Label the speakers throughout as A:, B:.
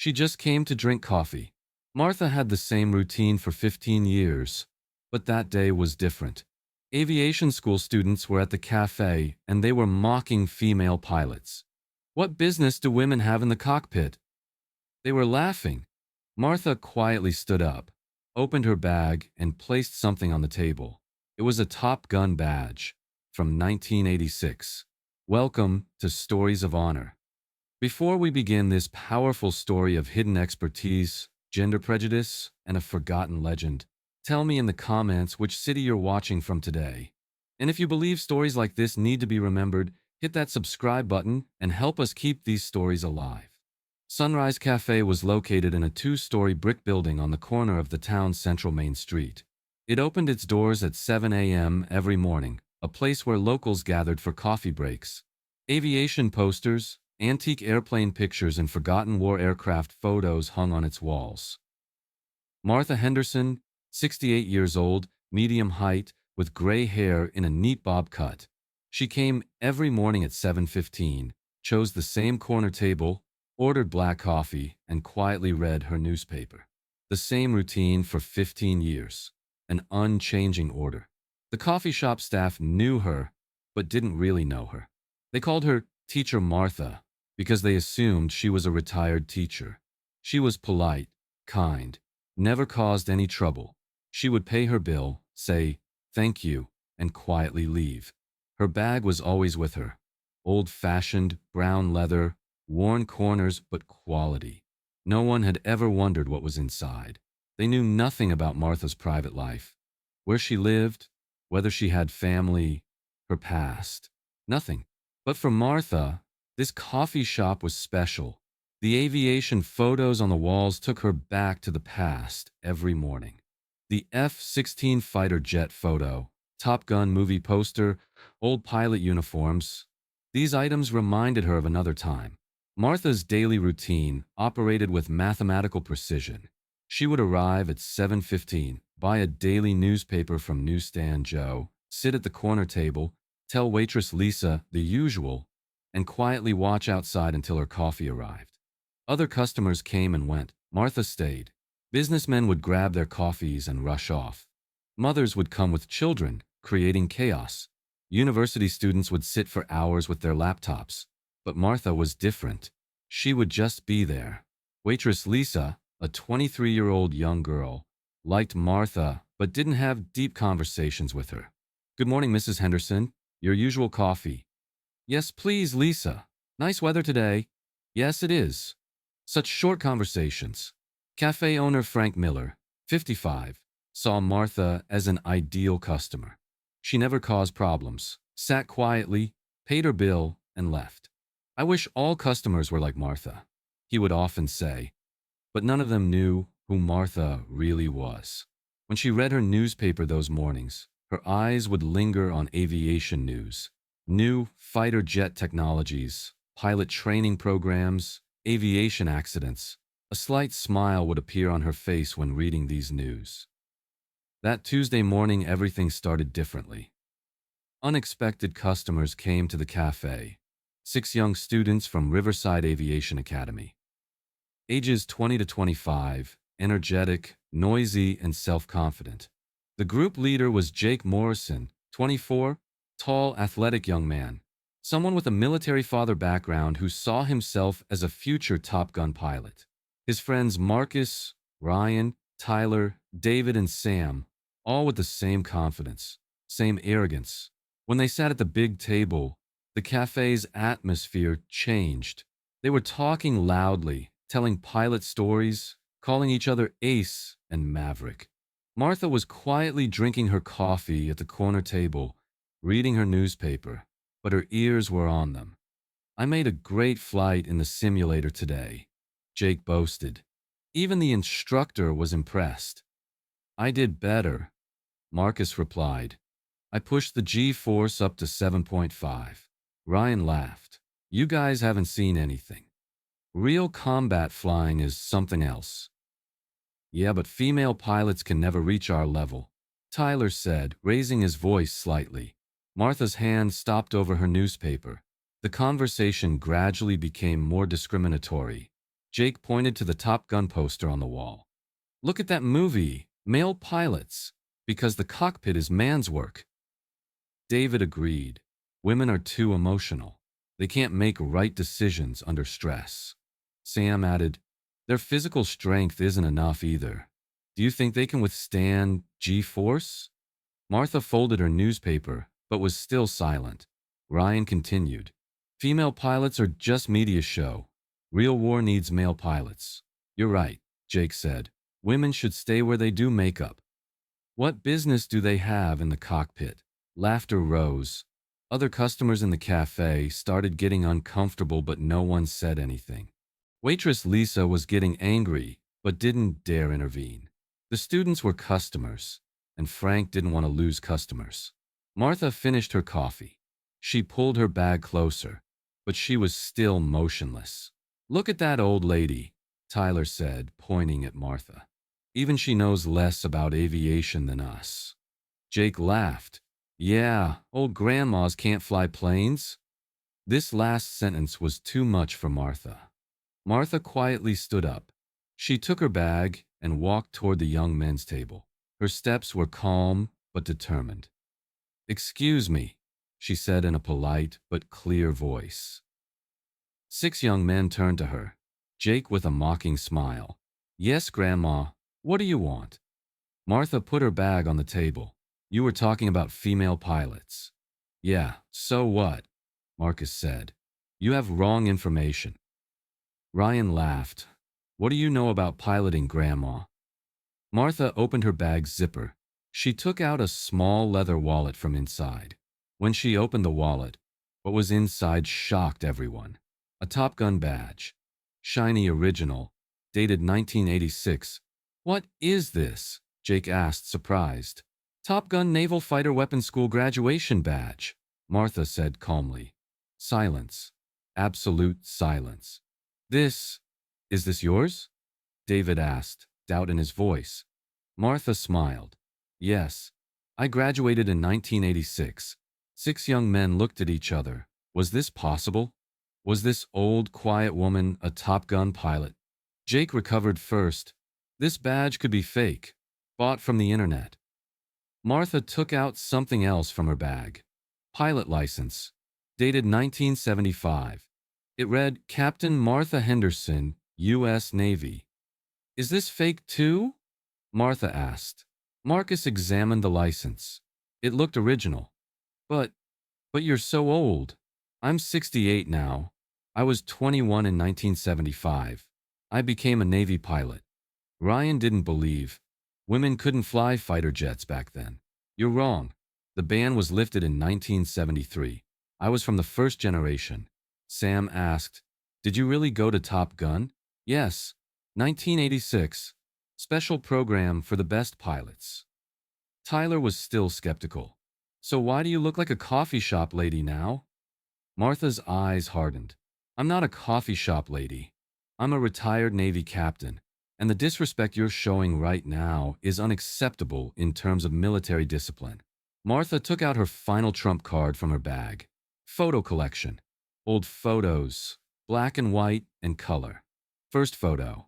A: She just came to drink coffee. Martha had the same routine for 15 years, but that day was different. Aviation school students were at the cafe and they were mocking female pilots. What business do women have in the cockpit? They were laughing. Martha quietly stood up, opened her bag, and placed something on the table. It was a Top Gun badge from 1986. Welcome to Stories of Honor. Before we begin this powerful story of hidden expertise, gender prejudice, and a forgotten legend, tell me in the comments which city you're watching from today. And if you believe stories like this need to be remembered, hit that subscribe button and help us keep these stories alive. Sunrise Cafe was located in a two-story brick building on the corner of the town's central main street. It opened its doors at 7 a.m. every morning, a place where locals gathered for coffee breaks. Aviation posters, antique airplane pictures, and forgotten war aircraft photos hung on its walls. Martha Henderson, 68 years old, medium height, with gray hair in a neat bob cut. She came every morning at 7:15, chose the same corner table, ordered black coffee, and quietly read her newspaper. The same routine for 15 years. An unchanging order. The coffee shop staff knew her, but didn't really know her. They called her Teacher Martha because they assumed she was a retired teacher. She was polite, kind, never caused any trouble. She would pay her bill, say, "Thank you," and quietly leave. Her bag was always with her. Old-fashioned, brown leather, worn corners, but quality. No one had ever wondered what was inside. They knew nothing about Martha's private life, where she lived, whether she had family, her past. Nothing. But for Martha, this coffee shop was special. The aviation photos on the walls took her back to the past every morning. The F-16 fighter jet photo, Top Gun movie poster, old pilot uniforms. These items reminded her of another time. Martha's daily routine operated with mathematical precision. She would arrive at 7:15, buy a daily newspaper from Newsstand Joe, sit at the corner table, tell waitress Lisa the usual, and quietly watch outside until her coffee arrived. Other customers came and went. Martha stayed. Businessmen would grab their coffees and rush off. Mothers would come with children, creating chaos. University students would sit for hours with their laptops. But Martha was different. She would just be there. Waitress Lisa, a 23-year-old young girl, liked Martha but didn't have deep conversations with her. "Good morning, Mrs. Henderson. Your usual coffee." "Yes, please, Lisa. Nice weather today." "Yes, it is." Such short conversations. Cafe owner Frank Miller, 55, saw Martha as an ideal customer. She never caused problems, sat quietly, paid her bill, and left. "I wish all customers were like Martha," he would often say. But none of them knew who Martha really was. When she read her newspaper those mornings, her eyes would linger on aviation news. New fighter jet technologies, pilot training programs, aviation accidents. A slight smile would appear on her face when reading these news. That Tuesday morning, everything started differently. Unexpected customers came to the cafe. 6 young students from Riverside Aviation Academy. Ages 20 to 25, energetic, noisy, and self-confident. The group leader was Jake Morrison, 24, tall, athletic young man. Someone with a military father background who saw himself as a future Top Gun pilot. His friends Marcus, Ryan, Tyler, David, and Sam, all with the same confidence, same arrogance. When they sat at the big table, the cafe's atmosphere changed. They were talking loudly, telling pilot stories, calling each other Ace and Maverick. Martha was quietly drinking her coffee at the corner table, reading her newspaper, but her ears were on them. "I made a great flight in the simulator today," Jake boasted. Even the instructor was impressed. "I did better," Marcus replied. "I pushed the G-force up to 7.5. Ryan laughed. "You guys haven't seen anything. Real combat flying is something else." "Yeah, but female pilots can never reach our level," Tyler said, raising his voice slightly. Martha's hand stopped over her newspaper. The conversation gradually became more discriminatory. Jake pointed to the Top Gun poster on the wall. Look at that movie, Male Pilots, because the cockpit is man's work. David agreed. Women are too emotional. They can't make right decisions under stress. Sam added, their physical strength isn't enough either. Do you think they can withstand G-force? Martha folded her newspaper, but was still silent. Ryan continued, female pilots are just media show. Real war needs male pilots. You're right, Jake said. Women should stay where they do makeup. What business do they have in the cockpit? Laughter rose. Other customers in the cafe started getting uncomfortable, but no one said anything. Waitress Lisa was getting angry, but didn't dare intervene. The students were customers, and Frank didn't want to lose customers. Martha finished her coffee. She pulled her bag closer, but she was still motionless. Look at that old lady, Tyler said, pointing at Martha. Even she knows less about aviation than us. Jake laughed. Yeah, old grandmas can't fly planes. This last sentence was too much for Martha. Martha quietly stood up. She took her bag and walked toward the young men's table. Her steps were calm but determined. Excuse me, she said in a polite but clear voice. 6 young men turned to her, Jake with a mocking smile. Yes, Grandma, what do you want? Martha put her bag on the table. You were talking about female pilots. Yeah, so what? Marcus said. You have wrong information. Ryan laughed. What do you know about piloting, Grandma? Martha opened her bag's zipper. She took out a small leather wallet from inside. When she opened the wallet, what was inside shocked everyone. A Top Gun badge. Shiny original. Dated 1986. What is this? Jake asked, surprised. Top Gun Naval Fighter Weapons School graduation badge, Martha said calmly. Silence. Absolute silence. Is this yours? David asked, doubt in his voice. Martha smiled. Yes, I graduated in 1986. 6 young men looked at each other. Was this possible? Was this old, quiet woman a Top Gun pilot? Jake recovered first. This badge could be fake, bought from the internet. Martha took out something else from her bag. Pilot license, dated 1975. It read, Captain Martha Henderson, U.S. Navy. Is this fake too? Martha asked. Marcus examined the license. It looked original. But you're so old. I'm 68 now. I was 21 in 1975. I became a Navy pilot. Ryan didn't believe. Women couldn't fly fighter jets back then. You're wrong. The ban was lifted in 1973. I was from the first generation. Sam asked, did you really go to Top Gun? Yes. 1986. Special program for the best pilots. Tyler was still skeptical. So why do you look like a coffee shop lady now? Martha's eyes hardened. I'm not a coffee shop lady. I'm a retired Navy captain, and the disrespect you're showing right now is unacceptable in terms of military discipline. Martha took out her final trump card from her bag. Photo collection. Old photos, black and white and color. First photo,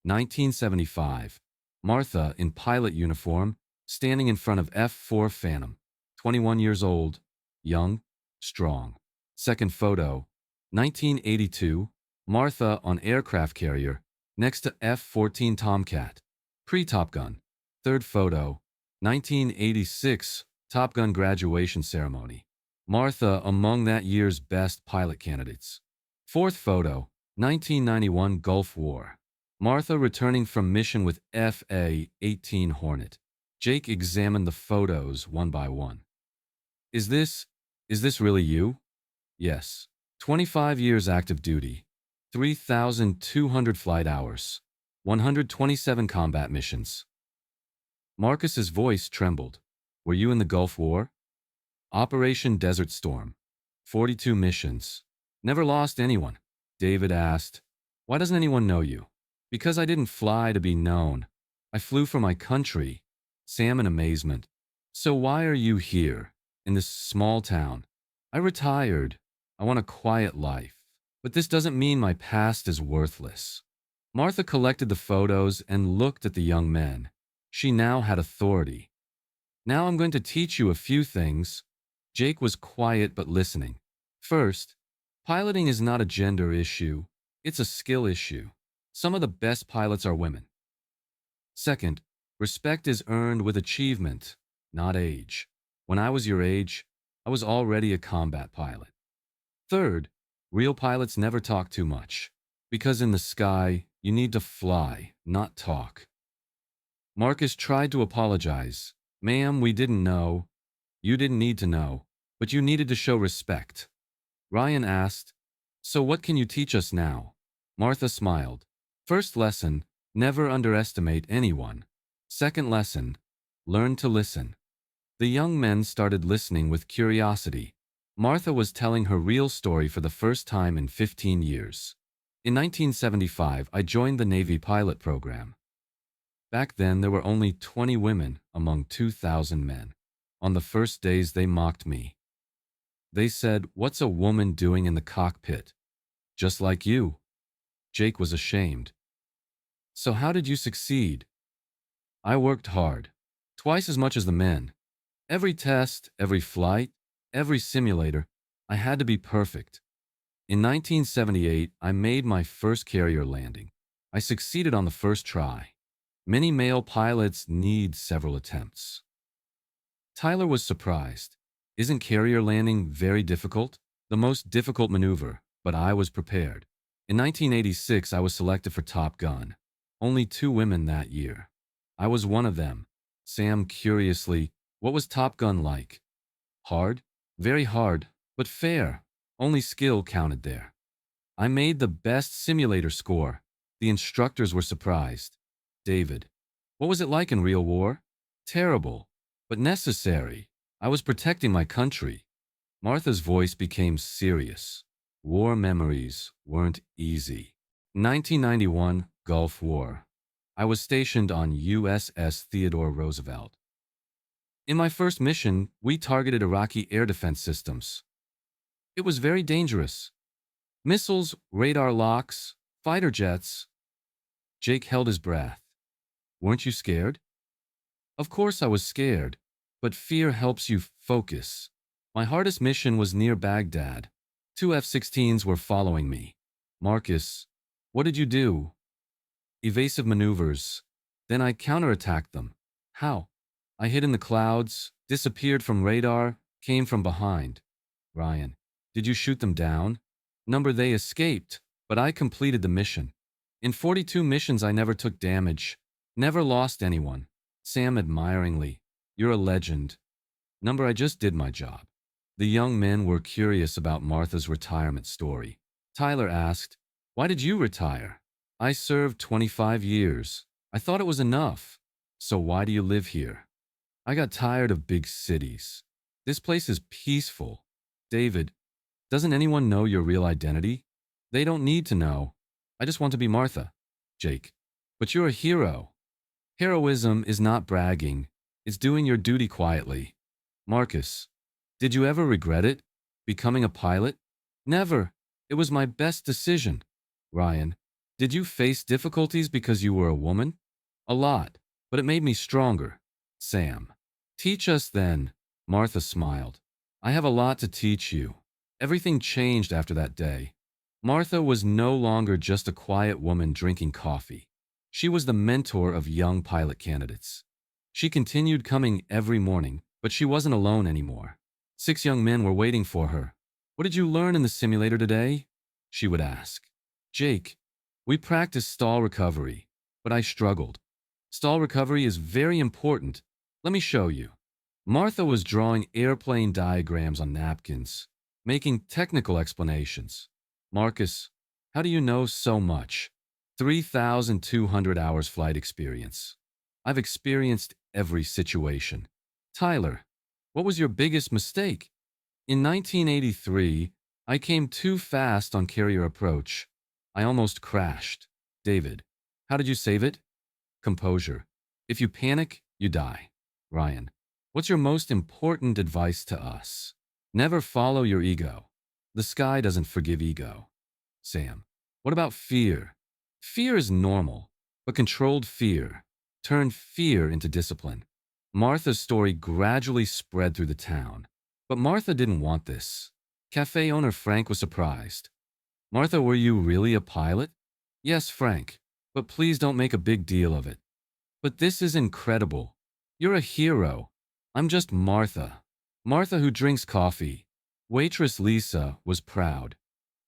A: 1975. Martha in pilot uniform, standing in front of F-4 Phantom. 21 years old, young, strong. Second photo, 1982. Martha on aircraft carrier, next to F-14 Tomcat. Pre-Top Gun. Third photo, 1986. Top Gun graduation ceremony. Martha among that year's best pilot candidates. Fourth photo, 1991 Gulf War. Martha returning from mission with FA-18 Hornet. Jake examined the photos one by one. Is this really you? Yes. 25 years active duty. 3,200 flight hours. 127 combat missions. Marcus's voice trembled. Were you in the Gulf War? Operation Desert Storm. 42 missions. Never lost anyone. David asked, why doesn't anyone know you? Because I didn't fly to be known. I flew for my country. Sam in amazement. So why are you here, in this small town? I retired. I want a quiet life. But this doesn't mean my past is worthless. Martha collected the photos and looked at the young men. She now had authority. Now I'm going to teach you a few things. Jake was quiet but listening. First, piloting is not a gender issue. It's a skill issue. Some of the best pilots are women. Second, respect is earned with achievement, not age. When I was your age, I was already a combat pilot. Third, real pilots never talk too much, because in the sky, you need to fly, not talk. Marcus tried to apologize. Ma'am, we didn't know. You didn't need to know, but you needed to show respect. Ryan asked, so what can you teach us now? Martha smiled. First lesson, never underestimate anyone. Second lesson, learn to listen. The young men started listening with curiosity. Martha was telling her real story for the first time in 15 years. In 1975, I joined the Navy pilot program. Back then, there were only 20 women among 2,000 men. On the first days, they mocked me. They said, what's a woman doing in the cockpit? Just like you. Jake was ashamed. So how did you succeed? I worked hard, twice as much as the men. Every test, every flight, every simulator, I had to be perfect. In 1978, I made my first carrier landing. I succeeded on the first try. Many male pilots need several attempts. Tyler was surprised. Isn't carrier landing very difficult? The most difficult maneuver, but I was prepared. In 1986, I was selected for Top Gun. Only 2 women that year. I was one of them. Sam curiously, what was Top Gun like? Hard? Very hard, but fair. Only skill counted there. I made the best simulator score. The instructors were surprised. David, what was it like in real war? Terrible, but necessary. I was protecting my country. Martha's voice became serious. War memories weren't easy. 1991, Gulf War. I was stationed on USS Theodore Roosevelt. In my first mission, we targeted Iraqi air defense systems. It was very dangerous. Missiles, radar locks, fighter jets. Jake held his breath. Weren't you scared? Of course I was scared, but fear helps you focus. My hardest mission was near Baghdad. 2 F-16s were following me. Marcus, what did you do? Evasive maneuvers. Then I counterattacked them. How? I hid in the clouds, disappeared from radar, came from behind. Ryan, did you shoot them down? Number they escaped, but I completed the mission. In 42 missions I never took damage. Never lost anyone. Sam admiringly, you're a legend. Number I just did my job. The young men were curious about Martha's retirement story. Tyler asked, why did you retire? I served 25 years. I thought it was enough. So why do you live here? I got tired of big cities. This place is peaceful. David, doesn't anyone know your real identity? They don't need to know. I just want to be Martha. Jake, but you're a hero. Heroism is not bragging. It's doing your duty quietly. Marcus, did you ever regret it? Becoming a pilot? Never. It was my best decision. Ryan, did you face difficulties because you were a woman? A lot, but it made me stronger. Sam, teach us then. Martha smiled. I have a lot to teach you. Everything changed after that day. Martha was no longer just a quiet woman drinking coffee. She was the mentor of young pilot candidates. She continued coming every morning, but she wasn't alone anymore. 6 young men were waiting for her. What did you learn in the simulator today? She would ask. Jake, we practiced stall recovery, but I struggled. Stall recovery is very important. Let me show you. Martha was drawing airplane diagrams on napkins, making technical explanations. Marcus, how do you know so much? 3,200 hours flight experience. I've experienced every situation. Tyler, what was your biggest mistake? In 1983, I came too fast on carrier approach. I almost crashed. David, how did you save it? Composure. If you panic, you die. Ryan, what's your most important advice to us? Never follow your ego. The sky doesn't forgive ego. Sam, what about fear? Fear is normal, but controlled fear turned fear into discipline. Martha's story gradually spread through the town. But Martha didn't want this. Cafe owner Frank was surprised. Martha, were you really a pilot? Yes, Frank, but please don't make a big deal of it. But this is incredible. You're a hero. I'm just Martha. Martha who drinks coffee. Waitress Lisa was proud.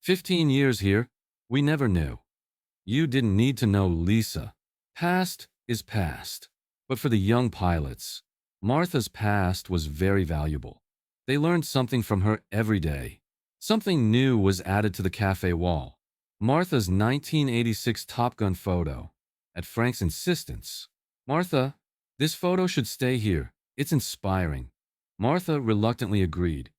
A: 15 years here, we never knew. You didn't need to know, Lisa. Past is past. But for the young pilots, Martha's past was very valuable. They learned something from her every day. Something new was added to the cafe wall. Martha's 1986 Top Gun photo. At Frank's insistence, Martha, this photo should stay here. It's inspiring. Martha reluctantly agreed.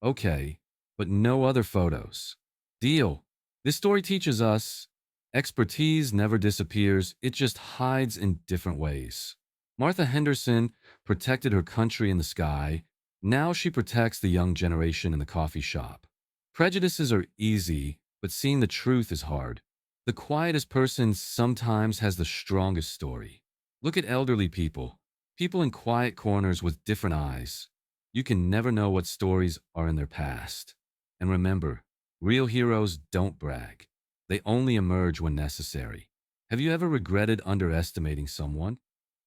A: Okay, but no other photos. Deal. This story teaches us expertise never disappears, it just hides in different ways. Martha Henderson protected her country in the sky. Now she protects the young generation in the coffee shop. Prejudices are easy, but seeing the truth is hard. The quietest person sometimes has the strongest story. Look at elderly people, people in quiet corners with different eyes. You can never know what stories are in their past. And remember, real heroes don't brag. They only emerge when necessary. Have you ever regretted underestimating someone?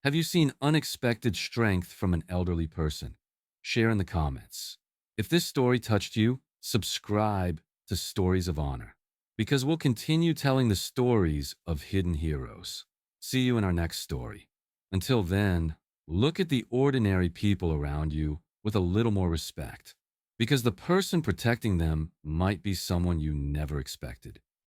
A: Have you seen unexpected strength from an elderly person? Share in the comments. If this story touched you, subscribe to Stories of Honor, because we'll continue telling the stories of hidden heroes. See you in our next story. Until then, look at the ordinary people around you with a little more respect, because the person protecting them might be someone you never expected.